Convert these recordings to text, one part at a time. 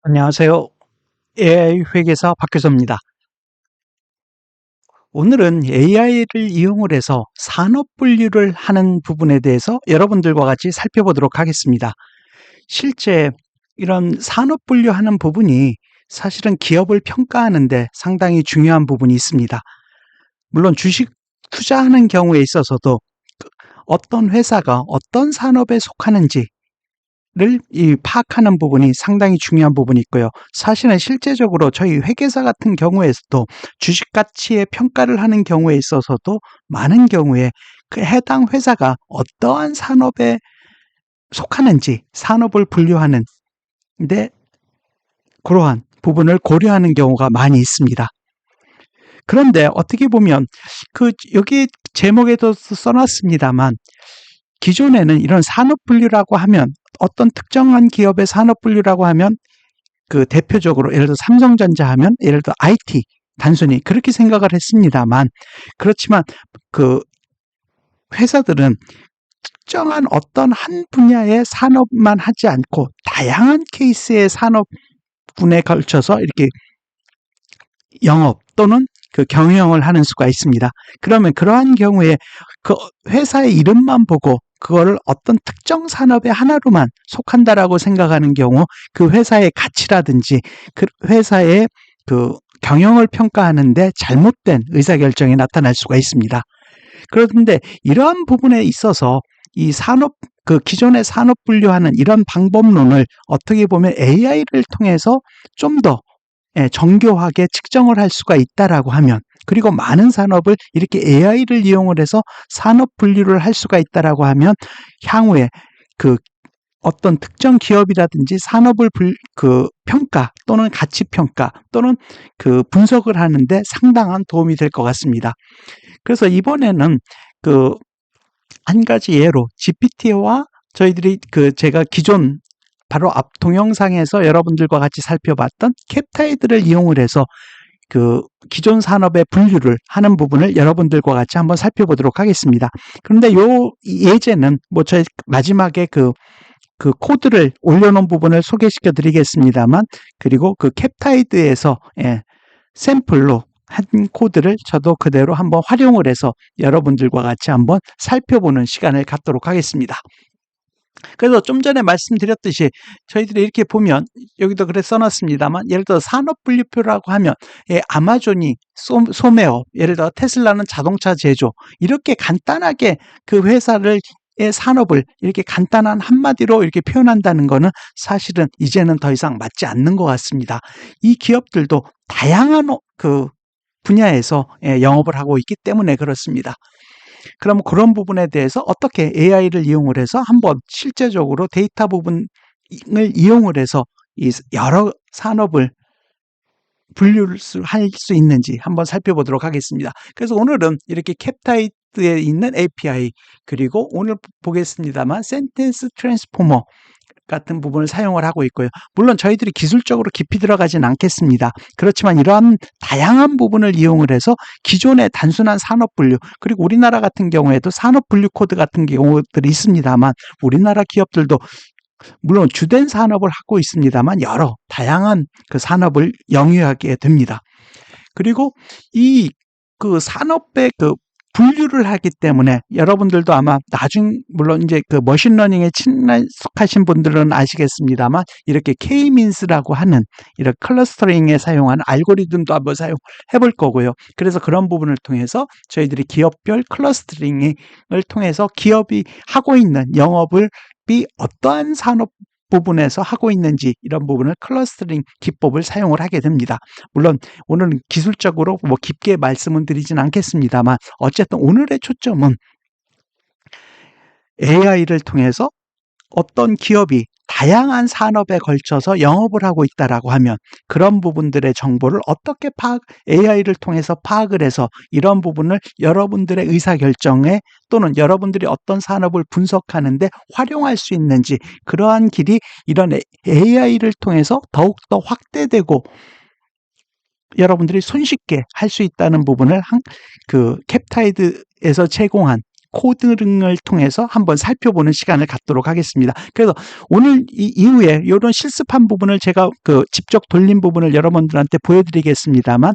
안녕하세요. AI 회계사 박교섭입니다. 오늘은 AI를 이용을 해서 산업 분류를 하는 부분에 대해서 여러분들과 같이 살펴보도록 하겠습니다. 실제 이런 산업 분류하는 부분이 사실은 기업을 평가하는데 상당히 중요한 부분이 있습니다. 물론 주식 투자하는 경우에 있어서도 어떤 회사가 어떤 산업에 속하는지 를 파악하는 부분이 상당히 중요한 부분이 있고요. 사실은 실제적으로 저희 회계사 같은 경우에서도 주식 가치의 평가를 하는 경우에 있어서도 많은 경우에 그 해당 회사가 어떠한 산업에 속하는지 산업을 분류하는 데 그러한 부분을 고려하는 경우가 많이 있습니다. 그런데 어떻게 보면 여기 제목에도 써놨습니다만 기존에는 이런 산업 분류라고 하면 어떤 특정한 기업의 산업 분류라고 하면 그 대표적으로 예를 들어 삼성전자 하면 예를 들어 IT 단순히 그렇게 생각을 했습니다만 그렇지만 그 회사들은 특정한 어떤 한 분야의 산업만 하지 않고 다양한 케이스의 산업군에 걸쳐서 이렇게 영업 또는 그 경영을 하는 수가 있습니다. 그러면 그러한 경우에 그 회사의 이름만 보고 그거를 어떤 특정 산업의 하나로만 속한다라고 생각하는 경우 그 회사의 가치라든지 그 회사의 그 경영을 평가하는데 잘못된 의사결정이 나타날 수가 있습니다. 그런데 이러한 부분에 있어서 이 산업 그 기존의 산업 분류하는 이런 방법론을 어떻게 보면 AI를 통해서 좀더 정교하게 측정을 할 수가 있다라고 하면 그리고 많은 산업을 이렇게 AI를 이용을 해서 산업 분류를 할 수가 있다라고 하면 향후에 그 어떤 특정 기업이라든지 산업을 평가 또는 가치 평가 또는 그 분석을 하는데 상당한 도움이 될 것 같습니다. 그래서 이번에는 그 한 가지 예로 GPT와 저희들이 제가 기존 바로 앞 동영상에서 여러분들과 같이 살펴봤던 캡타이드를 이용을 해서 그 기존 산업의 분류를 하는 부분을 여러분들과 같이 한번 살펴보도록 하겠습니다. 그런데 요 예제는 뭐 저희 마지막에 그 코드를 올려놓은 부분을 소개시켜 드리겠습니다만 그리고 그 캡타이드에서 샘플로 한 코드를 저도 그대로 한번 활용을 해서 여러분들과 같이 한번 살펴보는 시간을 갖도록 하겠습니다. 그래서 좀 전에 말씀드렸듯이 저희들이 이렇게 보면 여기도 그래 써놨습니다만 예를 들어 산업분류표라고 하면 아마존이 소매업, 예를 들어 테슬라는 자동차 제조 이렇게 간단하게 그 회사를 의 산업을 이렇게 간단한 한마디로 이렇게 표현한다는 것은 사실은 이제는 더 이상 맞지 않는 것 같습니다. 이 기업들도 다양한 그 분야에서 영업을 하고 있기 때문에 그렇습니다. 그럼 그런 부분에 대해서 어떻게 AI를 이용을 해서 한번 실제적으로 데이터 부분을 이용을 해서 이 여러 산업을 분류를 할 수 있는지 한번 살펴보도록 하겠습니다. 그래서 오늘은 이렇게 캡타이드에 있는 API 그리고 오늘 보겠습니다만 센텐스 트랜스포머 같은 부분을 사용을 하고 있고요. 물론 저희들이 기술적으로 깊이 들어가진 않겠습니다. 그렇지만 이러한 다양한 부분을 이용을 해서 기존의 단순한 산업 분류 그리고 우리나라 같은 경우에도 산업 분류 코드 같은 경우들이 있습니다만 우리나라 기업들도 물론 주된 산업을 하고 있습니다만 여러 다양한 그 산업을 영위하게 됩니다. 그리고 이 그 산업의 그 분류를 하기 때문에 여러분들도 아마 물론 이제 그 머신러닝에 친숙하신 분들은 아시겠습니다만 이렇게 K-민스라고 하는 이런 클러스터링에 사용하는 알고리즘도 한번 사용해 볼 거고요. 그래서 그런 부분을 통해서 저희들이 기업별 클러스터링을 통해서 기업이 하고 있는 영업을 어떠한 산업 부분에서 하고 있는지 이런 부분을 클러스터링 기법을 사용을 하게 됩니다. 물론 오늘은 기술적으로 뭐 깊게 말씀은 드리진 않겠습니다만 어쨌든 오늘의 초점은 AI를 통해서 어떤 기업이 다양한 산업에 걸쳐서 영업을 하고 있다라고 하면 그런 부분들의 정보를 어떻게 AI를 통해서 파악을 해서 이런 부분을 여러분들의 의사결정에 또는 여러분들이 어떤 산업을 분석하는데 활용할 수 있는지 그러한 길이 이런 AI를 통해서 더욱더 확대되고 여러분들이 손쉽게 할 수 있다는 부분을 그 캡타이드에서 제공한 코딩을 통해서 한번 살펴보는 시간을 갖도록 하겠습니다. 그래서 오늘 이후에 이런 실습한 부분을 제가 직접 돌린 부분을 여러분들한테 보여드리겠습니다만,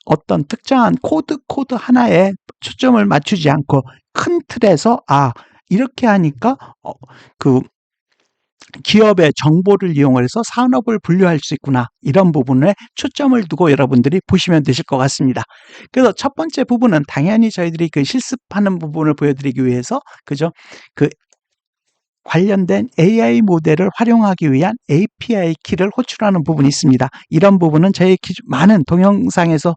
어떤 특정한 코드 하나에 초점을 맞추지 않고 큰 틀에서 이렇게 하니까 그 기업의 정보를 이용해서 산업을 분류할 수 있구나, 이런 부분에 초점을 두고 여러분들이 보시면 되실 것 같습니다. 그래서 첫 번째 부분은 당연히 저희들이 그 실습하는 부분을 보여드리기 위해서 그 관련된 AI 모델을 활용하기 위한 API 키를 호출하는 부분이 있습니다. 이런 부분은 저희 많은 동영상에서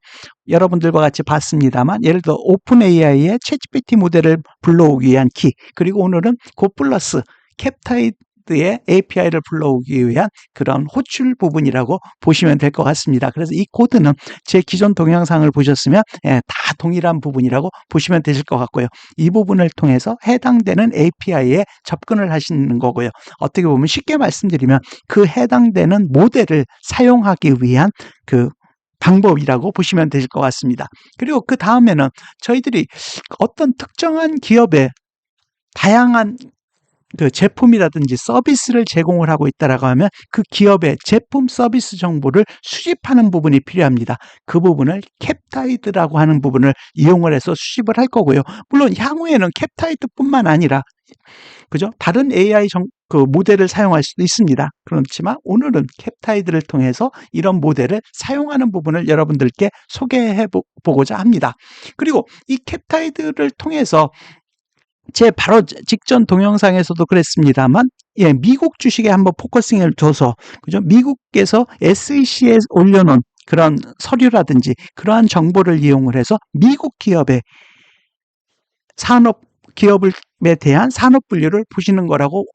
여러분들과 같이 봤습니다만, 예를 들어 오픈 AI의 챗GPT 모델을 불러오기 위한 키, 그리고 오늘은 고플러스 캡타이드의 API를 불러오기 위한 그런 호출 부분이라고 보시면 될 것 같습니다. 그래서 이 코드는 제 기존 동영상을 보셨으면 다 동일한 부분이라고 보시면 되실 것 같고요. 이 부분을 통해서 해당되는 API에 접근을 하시는 거고요. 어떻게 보면 쉽게 말씀드리면 그 해당되는 모델을 사용하기 위한 그 방법이라고 보시면 되실 것 같습니다. 그리고 그 다음에는 저희들이 어떤 특정한 기업에 다양한 그 제품이라든지 서비스를 제공을 하고 있다라고 하면 그 기업의 제품 서비스 정보를 수집하는 부분이 필요합니다. 그 부분을 캡타이드라고 하는 부분을 이용을 해서 수집을 할 거고요. 물론 향후에는 캡타이드뿐만 아니라 다른 AI 그 모델을 사용할 수도 있습니다. 그렇지만 오늘은 캡타이드를 통해서 이런 모델을 사용하는 부분을 여러분들께 소개해 보고자 합니다. 그리고 이 캡타이드를 통해서 제 바로 직전 동영상에서도 그랬습니다만, 미국 주식에 한번 포커싱을 둬서, 미국에서 SEC에 올려놓은 그런 서류라든지 그러한 정보를 이용을 해서 미국 기업의 기업에 대한 산업 분류를 보시는 거라고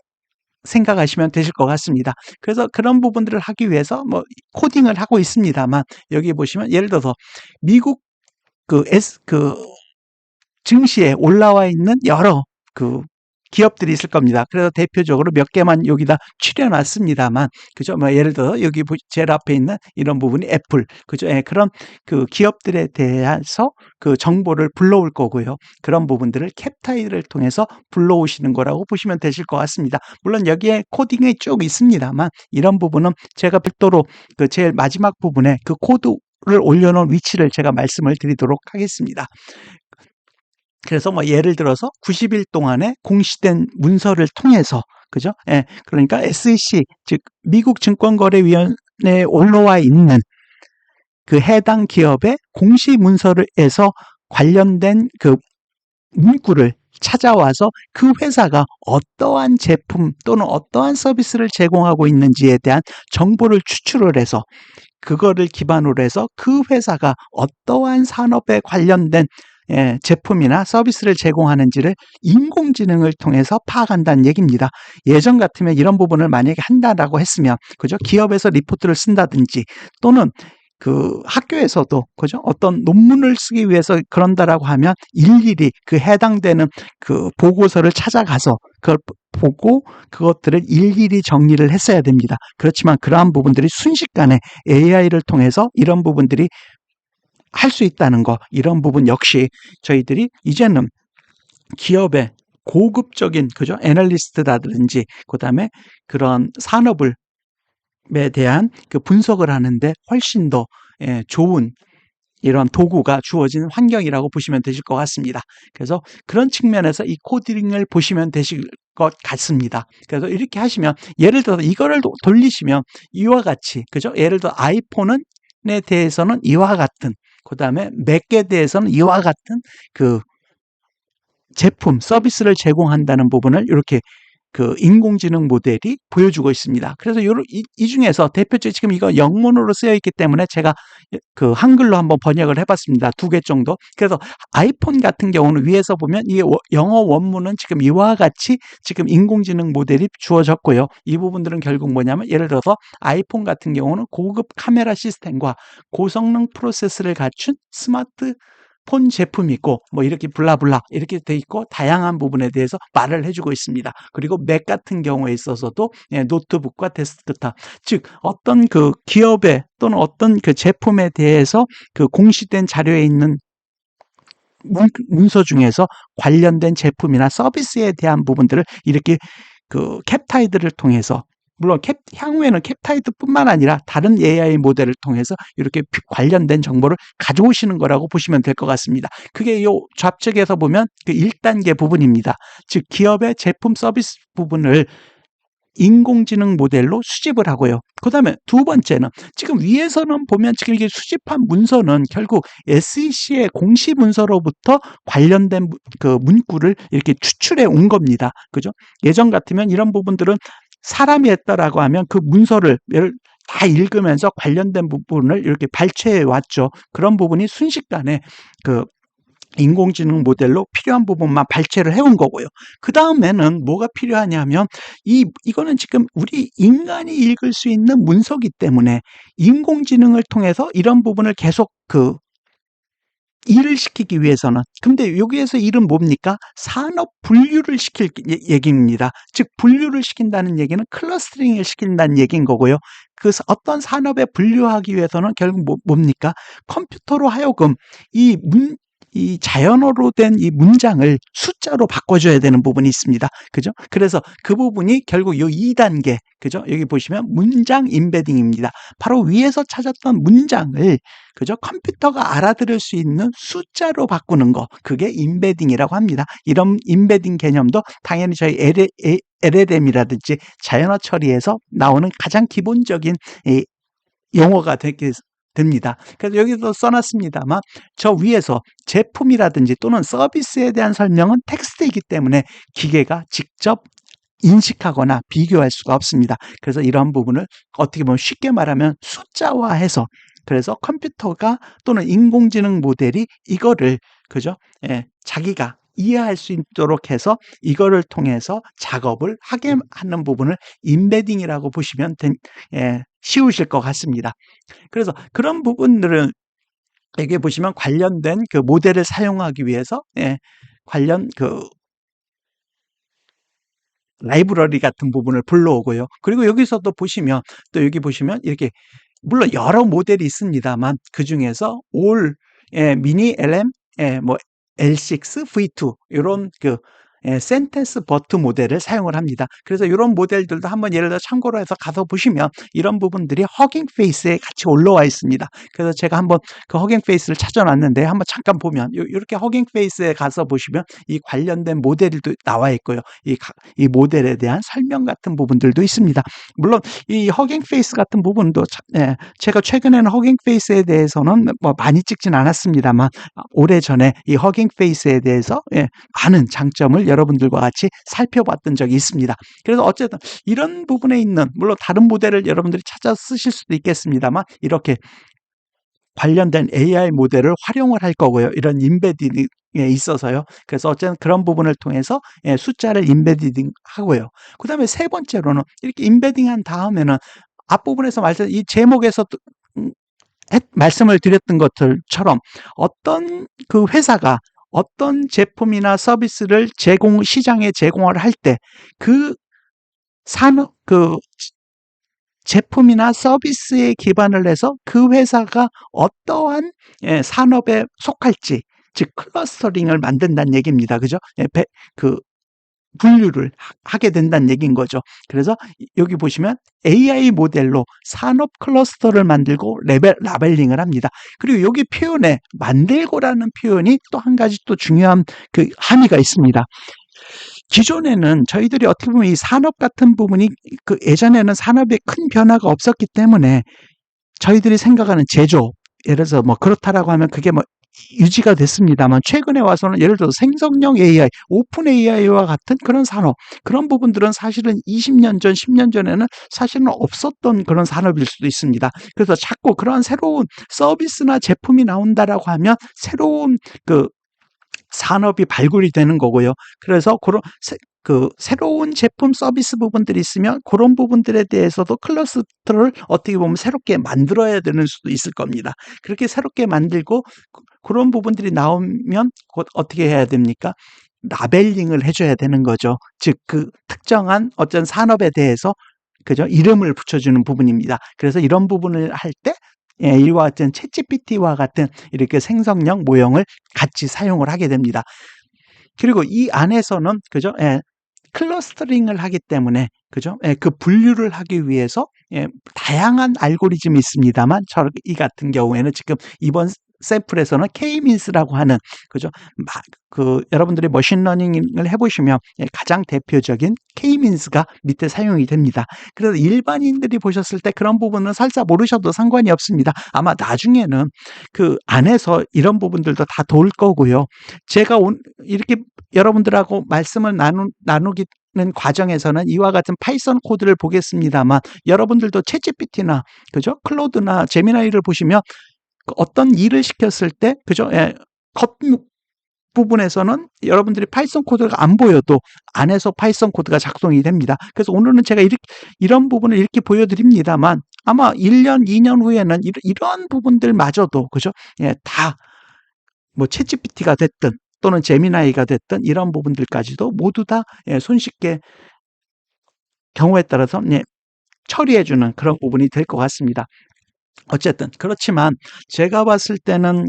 생각하시면 되실 것 같습니다. 그래서 그런 부분들을 하기 위해서 코딩을 하고 있습니다만, 여기 보시면 예를 들어서 미국 증시에 올라와 있는 여러 기업들이 있을 겁니다. 그래서 대표적으로 몇 개만 여기다 추려놨습니다만, 예를 들어 여기 제일 앞에 있는 이런 부분이 애플, 그런 기업들에 대해서 그 정보를 불러올 거고요. 그런 부분들을 캡타이드를 통해서 불러오시는 거라고 보시면 되실 것 같습니다. 물론 여기에 코딩이 쭉 있습니다만, 이런 부분은 제가 별도로 제일 마지막 부분에 그 코드를 올려놓은 위치를 제가 말씀을 드리도록 하겠습니다. 그래서 예를 들어서 90일 동안에 공시된 문서를 통해서, 그러니까 SEC, 즉 미국 증권거래위원회에 올라와 있는 그 해당 기업의 공시 문서에서 관련된 그 문구를 찾아와서 그 회사가 어떠한 제품 또는 어떠한 서비스를 제공하고 있는지에 대한 정보를 추출을 해서, 그거를 기반으로 해서 그 회사가 어떠한 산업에 관련된 제품이나 서비스를 제공하는지를 인공지능을 통해서 파악한다는 얘기입니다. 예전 같으면 이런 부분을 만약에 한다라고 했으면, 기업에서 리포트를 쓴다든지 또는 그 학교에서도 어떤 논문을 쓰기 위해서 그런다라고 하면 일일이 그 해당되는 그 보고서를 찾아가서 그걸 보고 그것들을 일일이 정리를 했어야 됩니다. 그렇지만 그러한 부분들이 순식간에 AI를 통해서 이런 부분들이 할 수 있다는 거, 이런 부분 역시 저희들이 이제는 기업의 고급적인 애널리스트라든지 그다음에 그런 산업에 대한 그 분석을 하는데 훨씬 더 좋은 이런 도구가 주어진 환경이라고 보시면 되실 것 같습니다. 그래서 그런 측면에서 이 코딩을 보시면 되실 것 같습니다. 그래서 이렇게 하시면, 예를 들어서 이거를 돌리시면 이와 같이, 예를 들어 아이폰에 대해서는 이와 같은, 그 다음에 맥에 대해서는 이와 같은 그 제품, 서비스를 제공한다는 부분을 이렇게 그 인공지능 모델이 보여주고 있습니다. 그래서 이 중에서 대표적으로 지금 이거 영문으로 쓰여 있기 때문에 제가 그 한글로 한번 번역을 해봤습니다. 2개 정도. 그래서 아이폰 같은 경우는 위에서 보면 이게 영어 원문은 지금 이와 같이 지금 인공지능 모델이 주어졌고요. 이 부분들은 결국 뭐냐면, 예를 들어서 아이폰 같은 경우는 고급 카메라 시스템과 고성능 프로세스를 갖춘 스마트 폰 제품이 있고 이렇게 블라블라 이렇게 돼 있고 다양한 부분에 대해서 말을 해주고 있습니다. 그리고 맥 같은 경우에 있어서도 노트북과 데스크탑, 즉 어떤 그 기업에 또는 어떤 그 제품에 대해서 그 공시된 자료에 있는 문서 중에서 관련된 제품이나 서비스에 대한 부분들을 이렇게 그 캡타이드를 통해서, 물론 향후에는 캡타이드뿐만 아니라 다른 AI 모델을 통해서 이렇게 관련된 정보를 가져오시는 거라고 보시면 될 것 같습니다. 그게 요 좌측에서 보면 그 1단계 부분입니다. 즉 기업의 제품 서비스 부분을 인공지능 모델로 수집을 하고요. 그 다음에 두 번째는 지금 위에서는 보면 지금 이게 수집한 문서는 결국 SEC의 공시 문서로부터 관련된 그 문구를 이렇게 추출해 온 겁니다. 그죠? 예전 같으면 이런 부분들은 사람이 했다라고 하면 그 문서를 다 읽으면서 관련된 부분을 이렇게 발췌해 왔죠. 그런 부분이 순식간에 그 인공지능 모델로 필요한 부분만 발췌를 해온 거고요. 그 다음에는 뭐가 필요하냐면 이거는 지금 우리 인간이 읽을 수 있는 문서기 때문에 인공지능을 통해서 이런 부분을 계속 일을 시키기 위해서는, 근데 여기에서 일은 뭡니까? 산업 분류를 시킬 얘기입니다. 즉 분류를 시킨다는 얘기는 클러스터링을 시킨다는 얘기인 거고요. 그 어떤 산업에 분류하기 위해서는 결국 뭡니까? 컴퓨터로 하여금 이 자연어로 된 이 문장을 숫자로 바꿔줘야 되는 부분이 있습니다. 그죠? 그래서 그 부분이 결국 요 2단계, 그죠? 여기 보시면 문장 임베딩입니다. 바로 위에서 찾았던 문장을, 그죠? 컴퓨터가 알아들을 수 있는 숫자로 바꾸는 거, 그게 임베딩이라고 합니다. 이런 임베딩 개념도 당연히 저희 LLM이라든지 자연어 처리에서 나오는 가장 기본적인 용어가 됩니다. 그래서 여기도 써놨습니다만 저 위에서 제품이라든지 또는 서비스에 대한 설명은 텍스트이기 때문에 기계가 직접 인식하거나 비교할 수가 없습니다. 그래서 이런 부분을 어떻게 보면 쉽게 말하면 숫자화해서, 그래서 컴퓨터가 또는 인공지능 모델이 이거를, 그죠? 자기가 이해할 수 있도록 해서 이거를 통해서 작업을 하게 하는 부분을 임베딩이라고 보시면 쉬우실 것 같습니다. 그래서 그런 부분들은 여기 보시면 관련된 그 모델을 사용하기 위해서 관련 라이브러리 같은 부분을 불러오고요. 그리고 여기서도 보시면, 또 여기 보시면 이렇게 물론 여러 모델이 있습니다만 그 중에서 미니 LM, 뭐 L6, V2 이런 센테스 버트 모델을 사용을 합니다. 그래서 이런 모델들도 한번 예를 들어 참고로 해서 가서 보시면 이런 부분들이 허깅 페이스에 같이 올라와 있습니다. 그래서 제가 한번 그 허깅 페이스를 찾아놨는데 한번 잠깐 보면 이렇게 허깅 페이스에 가서 보시면 이 관련된 모델도 나와 있고요. 이 모델에 대한 설명 같은 부분들도 있습니다. 물론 이 허깅 페이스 같은 부분도 제가 최근에는 허깅 페이스에 대해서는 뭐 많이 찍진 않았습니다만 오래전에 이 허깅 페이스에 대해서 많은 장점을 여러분들과 같이 살펴봤던 적이 있습니다. 그래서 어쨌든 이런 부분에 있는, 물론 다른 모델을 여러분들이 찾아 쓰실 수도 있겠습니다만 이렇게 관련된 AI 모델을 활용을 할 거고요. 이런 임베딩에 있어서요. 그래서 어쨌든 그런 부분을 통해서 숫자를 임베딩 하고요. 그 다음에 세 번째로는 이렇게 임베딩한 다음에는 앞부분에서 이 제목에서 말씀을 드렸던 것들처럼 어떤 그 회사가 어떤 제품이나 서비스를 시장에 제공을 할 때 그 제품이나 서비스에 기반을 해서 그 회사가 어떠한 산업에 속할지, 즉 클러스터링을 만든다는 얘기입니다. 그죠? 분류를 하게 된다는 얘기인 거죠. 그래서 여기 보시면 AI 모델로 산업 클러스터를 만들고 라벨링을 합니다. 그리고 여기 표현에 만들고라는 표현이 또 한 가지 또 중요한 함의가 있습니다. 기존에는 저희들이 어떻게 보면 이 산업 같은 부분이 예전에는 산업에 큰 변화가 없었기 때문에 저희들이 생각하는 제조, 예를 들어서 뭐 그렇다라고 하면 그게 뭐 유지가 됐습니다만 최근에 와서는 예를 들어서 생성형 AI, 오픈 AI와 같은 그런 산업, 그런 부분들은 사실은 20년 전, 10년 전에는 사실은 없었던 그런 산업일 수도 있습니다. 그래서 자꾸 그런 새로운 서비스나 제품이 나온다라고 하면 새로운 산업이 발굴이 되는 거고요. 그래서 그런 새로운 제품 서비스 부분들이 있으면 그런 부분들에 대해서도 클러스터를 어떻게 보면 새롭게 만들어야 되는 수도 있을 겁니다. 그렇게 새롭게 만들고 그런 부분들이 나오면 곧 어떻게 해야 됩니까? 라벨링을 해줘야 되는 거죠. 즉 특정한 어떤 산업에 대해서, 그죠? 이름을 붙여주는 부분입니다. 그래서 이런 부분을 할 때 이와 같은 챗GPT와 같은 이렇게 생성형 모형을 같이 사용을 하게 됩니다. 그리고 이 안에서는 그죠? 클러스터링을 하기 때문에 그죠? 그 분류를 하기 위해서 다양한 알고리즘이 있습니다만 이 같은 경우에는 지금 이번 샘플에서는 K-means라고 하는 그죠? 여러분들이 머신러닝을 해보시면 가장 대표적인 K-means가 밑에 사용이 됩니다. 그래서 일반인들이 보셨을 때 그런 부분은 설사 모르셔도 상관이 없습니다. 아마 나중에는 그 안에서 이런 부분들도 다 도울 거고요. 제가 이렇게 여러분들하고 말씀을 나누는 과정에서는 이와 같은 파이썬 코드를 보겠습니다만 여러분들도 챗GPT나 그죠? 클로드나 제미나이를 보시면 어떤 일을 시켰을 때 그죠? 겉 부분에서는 여러분들이 파이썬 코드가 안 보여도 안에서 파이썬 코드가 작동이 됩니다. 그래서 오늘은 제가 이런 부분을 이렇게 보여드립니다만 아마 1년, 2년 후에는 이런 부분들마저도 그죠? 다 뭐 챗GPT가 됐든 또는 제미나이가 됐든 이런 부분들까지도 모두 다 손쉽게 경우에 따라서 처리해주는 그런 부분이 될 것 같습니다. 어쨌든 그렇지만 제가 봤을 때는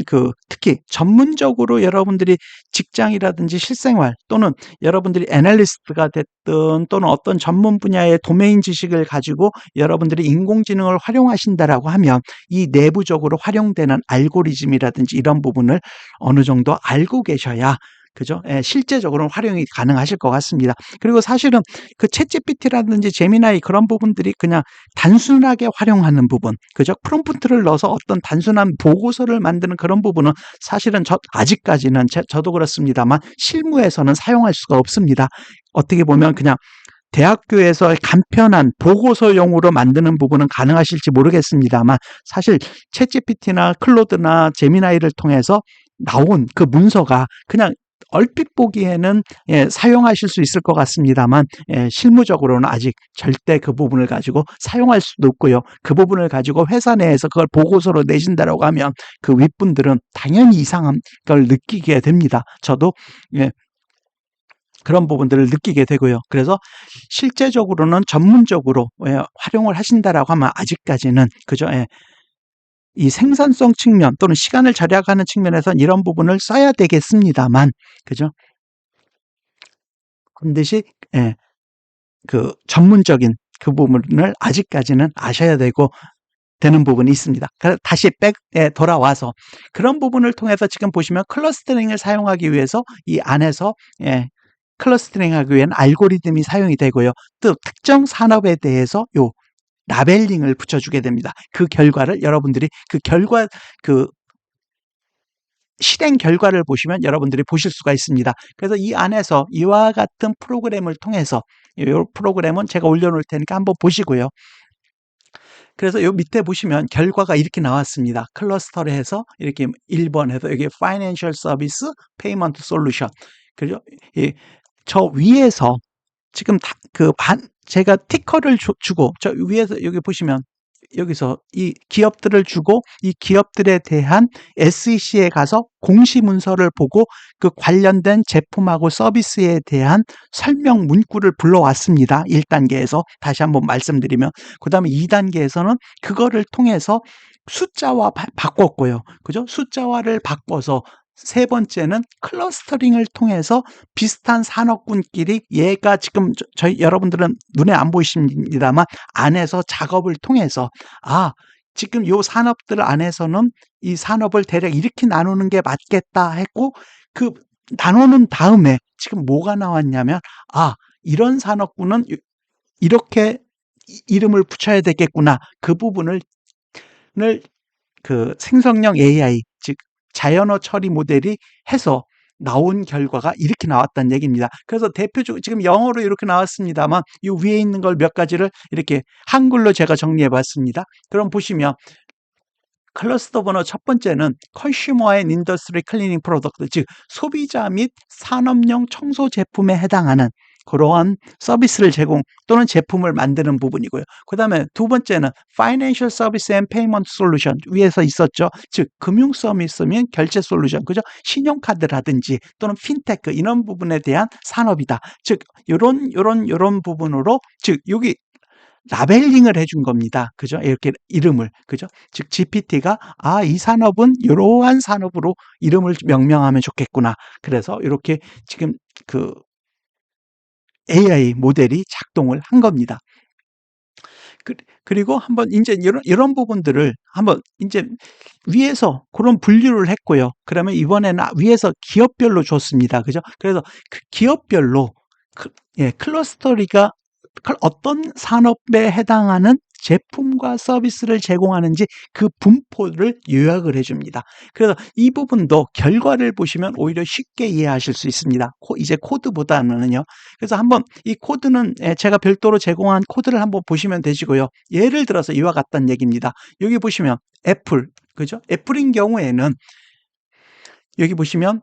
특히 전문적으로 여러분들이 직장이라든지 실생활 또는 여러분들이 애널리스트가 됐든 또는 어떤 전문 분야의 도메인 지식을 가지고 여러분들이 인공지능을 활용하신다라고 하면 이 내부적으로 활용되는 알고리즘이라든지 이런 부분을 어느 정도 알고 계셔야 그죠? 실제적으로는 활용이 가능하실 것 같습니다. 그리고 사실은 그 챗GPT라든지 제미나이 그런 부분들이 그냥 단순하게 활용하는 부분, 그죠? 프롬프트를 넣어서 어떤 단순한 보고서를 만드는 그런 부분은 사실은 아직까지는 저도 그렇습니다만 실무에서는 사용할 수가 없습니다. 어떻게 보면 그냥 대학교에서 간편한 보고서용으로 만드는 부분은 가능하실지 모르겠습니다만 사실 챗GPT나 클로드나 제미나이를 통해서 나온 그 문서가 그냥 얼핏 보기에는 사용하실 수 있을 것 같습니다만 실무적으로는 아직 절대 그 부분을 가지고 사용할 수도 없고요. 그 부분을 가지고 회사 내에서 그걸 보고서로 내신다라고 하면 그 윗분들은 당연히 이상한 걸 느끼게 됩니다. 저도 그런 부분들을 느끼게 되고요. 그래서 실제적으로는 전문적으로 활용을 하신다라고 하면 아직까지는 그죠? 이 생산성 측면 또는 시간을 절약하는 측면에서 이런 부분을 써야 되겠습니다만, 그죠? 반드시 그 전문적인 그 부분을 아직까지는 아셔야 되는 부분이 있습니다. 다시 백에 돌아와서 그런 부분을 통해서 지금 보시면 클러스터링을 사용하기 위해서 이 안에서 클러스터링하기 위한 알고리즘이 사용이 되고요. 또 특정 산업에 대해서 라벨링을 붙여주게 됩니다. 그 결과를 여러분들이 그 실행 결과를 보시면 여러분들이 보실 수가 있습니다. 그래서 이 안에서 이와 같은 프로그램을 통해서 이 프로그램은 제가 올려놓을 테니까 한번 보시고요. 그래서 요 밑에 보시면 결과가 이렇게 나왔습니다. 클러스터를 해서 이렇게 1번 해서 여기 Financial Service Payment Solution. 그죠? 저 위에서 지금 제가 티커를 주고 저 위에서 여기 보시면 여기서 이 기업들을 주고 이 기업들에 대한 SEC에 가서 공시 문서를 보고 그 관련된 제품하고 서비스에 대한 설명 문구를 불러왔습니다. 1단계에서 다시 한번 말씀드리면 그다음에 2단계에서는 그거를 통해서 숫자화 바꿨고요. 그죠? 숫자화를 바꿔서 세 번째는 클러스터링을 통해서 비슷한 산업군끼리 얘가 지금 저희 여러분들은 눈에 안 보이십니다만 안에서 작업을 통해서 지금 요 산업들 안에서는 이 산업을 대략 이렇게 나누는 게 맞겠다 했고 그 나누는 다음에 지금 뭐가 나왔냐면 이런 산업군은 이렇게 이름을 붙여야 되겠구나. 그 부분을 그 생성형 AI 즉 자연어 처리 모델이 해서 나온 결과가 이렇게 나왔다는 얘기입니다. 그래서 대표적으로 지금 영어로 이렇게 나왔습니다만 이 위에 있는 걸 몇 가지를 이렇게 한글로 제가 정리해 봤습니다. 그럼 보시면 클러스터 번호 첫 번째는 컨슈머 앤 인더스트리 클리닝 프로덕트 즉 소비자 및 산업용 청소 제품에 해당하는 그러한 서비스를 제공 또는 제품을 만드는 부분이고요. 그 다음에 두 번째는 Financial Service and Payment Solution 위에서 있었죠. 즉 금융 서비스면 결제 솔루션, 그죠? 신용카드라든지 또는 핀테크 이런 부분에 대한 산업이다. 즉 요런 부분으로 즉 여기 라벨링을 해준 겁니다. 그죠? 이렇게 이름을. 그죠? 즉, GPT가, 이 산업은 이러한 산업으로 이름을 명명하면 좋겠구나. 그래서 이렇게 지금 그 AI 모델이 작동을 한 겁니다. 그리고 한번 이제 이런 부분들을 한번 이제 위에서 그런 분류를 했고요. 그러면 이번에는 위에서 기업별로 줬습니다. 그죠? 그래서 그 기업별로 클러스터리가 어떤 산업에 해당하는 제품과 서비스를 제공하는지 그 분포를 요약을 해줍니다. 그래서 이 부분도 결과를 보시면 오히려 쉽게 이해하실 수 있습니다. 이제 코드보다는요. 그래서 한번 이 코드는 제가 별도로 제공한 코드를 한번 보시면 되시고요. 예를 들어서 이와 같다는 얘기입니다. 여기 보시면 애플, 그죠? 애플인 경우에는 여기 보시면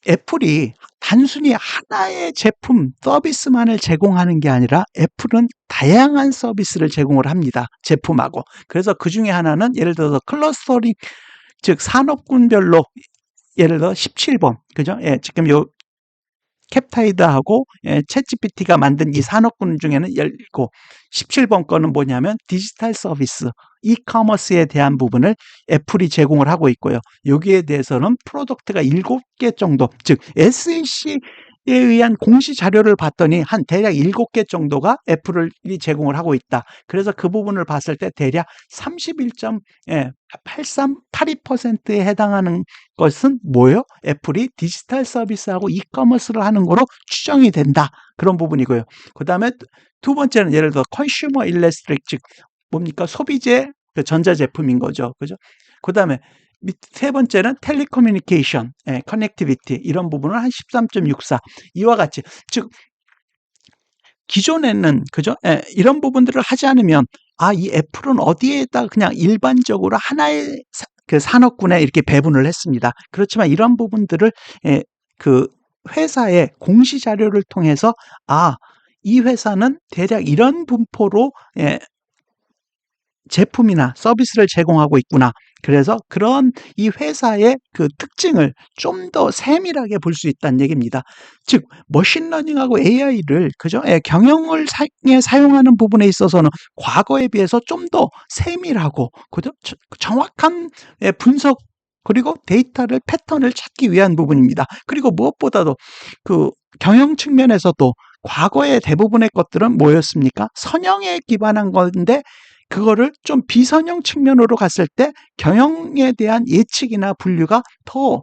애플이 단순히 하나의 제품, 서비스만을 제공하는 게 아니라 애플은 다양한 서비스를 제공을 합니다. 제품하고. 그래서 그 중에 하나는 예를 들어서 클러스터링, 즉 산업군별로 예를 들어 17번, 그죠? 지금 요 캡타이드하고 챗GPT가 만든 이 산업군 중에는 17번 거는 뭐냐면 디지털 서비스, 이커머스에 대한 부분을 애플이 제공을 하고 있고요. 여기에 대해서는 프로덕트가 7개 정도, 즉 SEC에 의한 공시 자료를 봤더니 한 대략 7개 정도가 애플이 제공을 하고 있다. 그래서 그 부분을 봤을 때 대략 31.82%에 해당하는 것은 뭐예요? 애플이 디지털 서비스하고 이커머스를 하는 거로 추정이 된다. 그런 부분이고요. 그 다음에 두 번째는 예를 들어 컨슈머 일렉트릭, 즉 뭡니까? 소비재 전자제품인 거죠. 그죠? 그 다음에 세 번째는 텔레커뮤니케이션, 커넥티비티 이런 부분은 한 13.64. 이와 같이 즉 기존에는 그죠? 이런 부분들을 하지 않으면 이 애플은 어디에다 그냥 일반적으로 하나의 그 산업군에 이렇게 배분을 했습니다. 그렇지만 이런 부분들을 그 회사의 공시 자료를 통해서 이 회사는 대략 이런 분포로 제품이나 서비스를 제공하고 있구나. 그래서 그런 이 회사의 그 특징을 좀 더 세밀하게 볼 수 있다는 얘기입니다. 즉 머신러닝하고 AI를 그죠? 경영을 사용하는 부분에 있어서는 과거에 비해서 좀 더 세밀하고 그죠? 정확한 분석 그리고 데이터를 패턴을 찾기 위한 부분입니다. 그리고 무엇보다도 그 경영 측면에서도 과거의 대부분의 것들은 뭐였습니까? 선형에 기반한 건데 그거를 좀 비선형 측면으로 갔을 때 경영에 대한 예측이나 분류가 더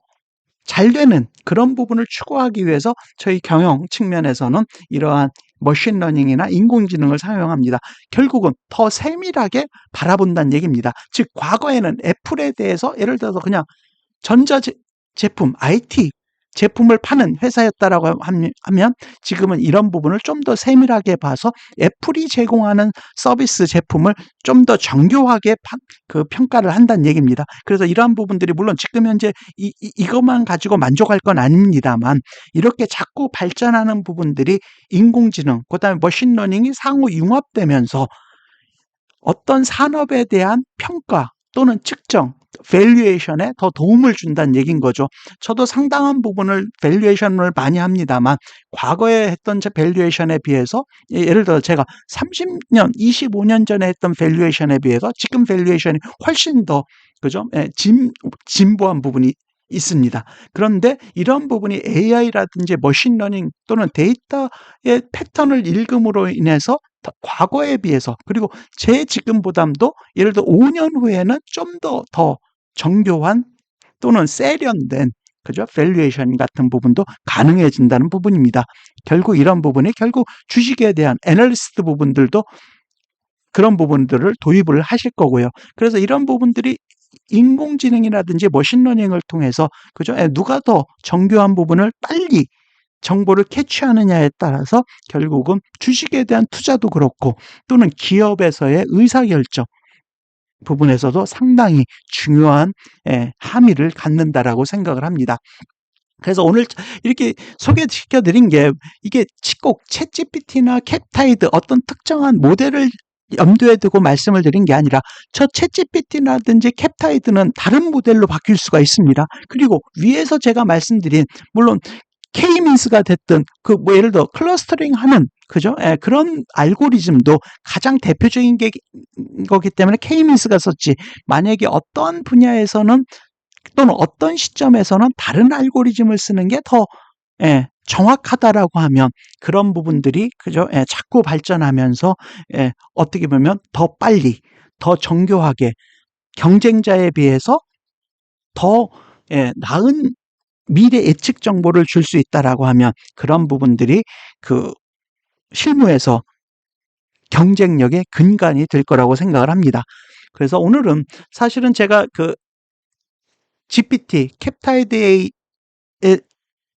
잘 되는 그런 부분을 추구하기 위해서 저희 경영 측면에서는 이러한 머신러닝이나 인공지능을 사용합니다. 결국은 더 세밀하게 바라본다는 얘기입니다. 즉 과거에는 애플에 대해서 예를 들어서 그냥 전자제품, IT 제품을 파는 회사였다라고 하면 지금은 이런 부분을 좀 더 세밀하게 봐서 애플이 제공하는 서비스 제품을 좀 더 정교하게 그 평가를 한다는 얘기입니다. 그래서 이러한 부분들이 물론 지금 현재 이것만 가지고 만족할 건 아닙니다만 이렇게 자꾸 발전하는 부분들이 인공지능, 그다음에 머신러닝이 상호 융합되면서 어떤 산업에 대한 평가 또는 측정, 밸류에이션에 더 도움을 준다는 얘기인 거죠. 저도 상당한 부분을 밸류에이션을 많이 합니다만 과거에 했던 제 밸류에이션에 비해서 예를 들어 제가 30년, 25년 전에 했던 밸류에이션에 비해서 지금 밸류에이션이 훨씬 더 그죠? 진보한 부분이 있습니다. 그런데 이런 부분이 AI라든지 머신러닝 또는 데이터의 패턴을 읽음으로 인해서 과거에 비해서 그리고 제 지금보다도 예를 들어 5년 후에는 좀 더 정교한 또는 세련된 그죠? 밸류에이션 같은 부분도 가능해진다는 부분입니다. 결국 이런 부분이 결국 주식에 대한 애널리스트 부분들도 그런 부분들을 도입을 하실 거고요. 그래서 이런 부분들이 인공지능이라든지 머신러닝을 통해서 그죠? 누가 더 정교한 부분을 빨리 정보를 캐치하느냐에 따라서 결국은 주식에 대한 투자도 그렇고 또는 기업에서의 의사결정 부분에서도 상당히 중요한 함의를 갖는다라고 생각을 합니다. 그래서 오늘 이렇게 소개시켜 드린 게 이게 꼭 챗GPT나 캡타이드 어떤 특정한 모델을 염두에 두고 말씀을 드린 게 아니라 저 챗GPT라든지 캡타이드는 다른 모델로 바뀔 수가 있습니다. 그리고 위에서 제가 말씀드린 물론 K-민스가 됐든 뭐 예를 들어 클러스터링 하는 그죠? 예, 그런 알고리즘도 가장 대표적인 게 거기 때문에 K-민스가 썼지. 만약에 어떤 분야에서는 또는 어떤 시점에서는 다른 알고리즘을 쓰는 게 더 정확하다라고 하면 그런 부분들이 그죠? 예, 자꾸 발전하면서 어떻게 보면 더 빨리, 더 정교하게 경쟁자에 비해서 더 나은 미래 예측 정보를 줄 수 있다라고 하면 그런 부분들이 그 실무에서 경쟁력의 근간이 될 거라고 생각을 합니다. 그래서 오늘은 사실은 제가 그 GPT, 캡타이드 A에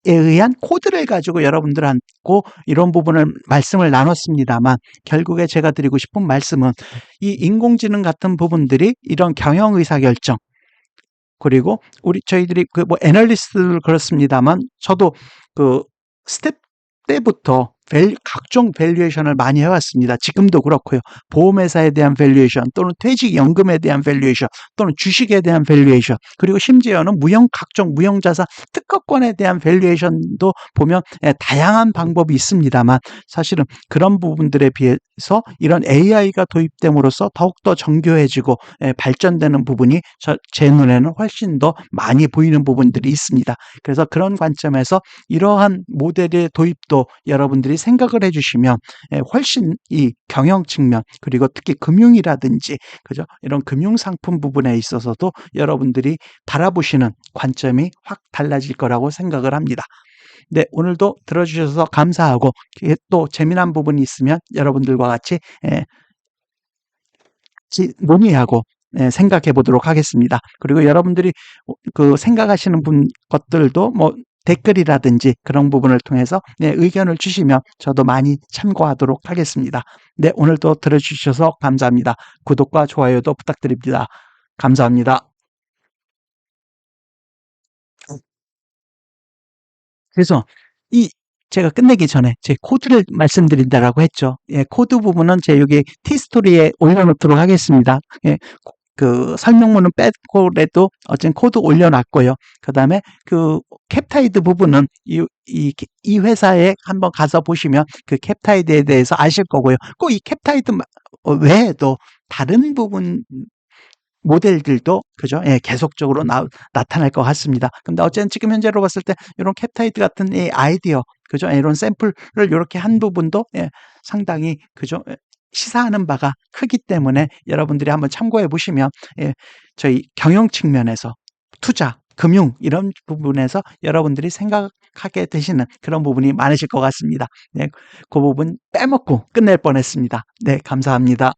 의한 코드를 가지고 여러분들하고 이런 부분을 말씀을 나눴습니다만 결국에 제가 드리고 싶은 말씀은 이 인공지능 같은 부분들이 이런 경영 의사결정 그리고 저희들이 그 뭐 애널리스트들 그렇습니다만 저도 그 스텝 때부터 각종 밸류에이션을 많이 해왔습니다. 지금도 그렇고요. 보험회사에 대한 밸류에이션 또는 퇴직연금에 대한 밸류에이션 또는 주식에 대한 밸류에이션 그리고 심지어는 각종 무형자산 특허권에 대한 밸류에이션도 보면 다양한 방법이 있습니다만 사실은 그런 부분들에 비해서 이런 AI가 도입됨으로써 더욱더 정교해지고 발전되는 부분이 제 눈에는 훨씬 더 많이 보이는 부분들이 있습니다. 그래서 그런 관점에서 이러한 모델의 도입도 여러분들이 생각을 해주시면 훨씬 이 경영 측면 그리고 특히 금융이라든지 그죠 이런 금융 상품 부분에 있어서도 여러분들이 바라보시는 관점이 확 달라질 거라고 생각을 합니다. 네, 오늘도 들어주셔서 감사하고 또 재미난 부분이 있으면 여러분들과 같이 논의하고 생각해 보도록 하겠습니다. 그리고 여러분들이 그 생각하시는 것들도 뭐 댓글이라든지 그런 부분을 통해서 의견을 주시면 저도 많이 참고하도록 하겠습니다. 네, 오늘도 들어주셔서 감사합니다. 구독과 좋아요도 부탁드립니다. 감사합니다. 그래서 이 제가 끝내기 전에 제 코드를 말씀드린다라고 했죠. 코드 부분은 제 여기 티스토리에 올려놓도록 하겠습니다. 그 설명문은 빼고라도 어쨌든 코드 올려놨고요. 그 다음에 그 캡타이드 부분은 이 회사에 한번 가서 보시면 그 캡타이드에 대해서 아실 거고요. 꼭 이 캡타이드 외에도 다른 부분 모델들도 그죠? 계속적으로 나타날 것 같습니다. 근데 어쨌든 지금 현재로 봤을 때 이런 캡타이드 같은 이 아이디어 그죠? 이런 샘플을 이렇게 한 부분도 상당히 그죠? 시사하는 바가 크기 때문에 여러분들이 한번 참고해 보시면 저희 경영 측면에서 투자, 금융 이런 부분에서 여러분들이 생각하게 되시는 그런 부분이 많으실 것 같습니다. 네, 그 부분 빼먹고 끝낼 뻔했습니다. 네, 감사합니다.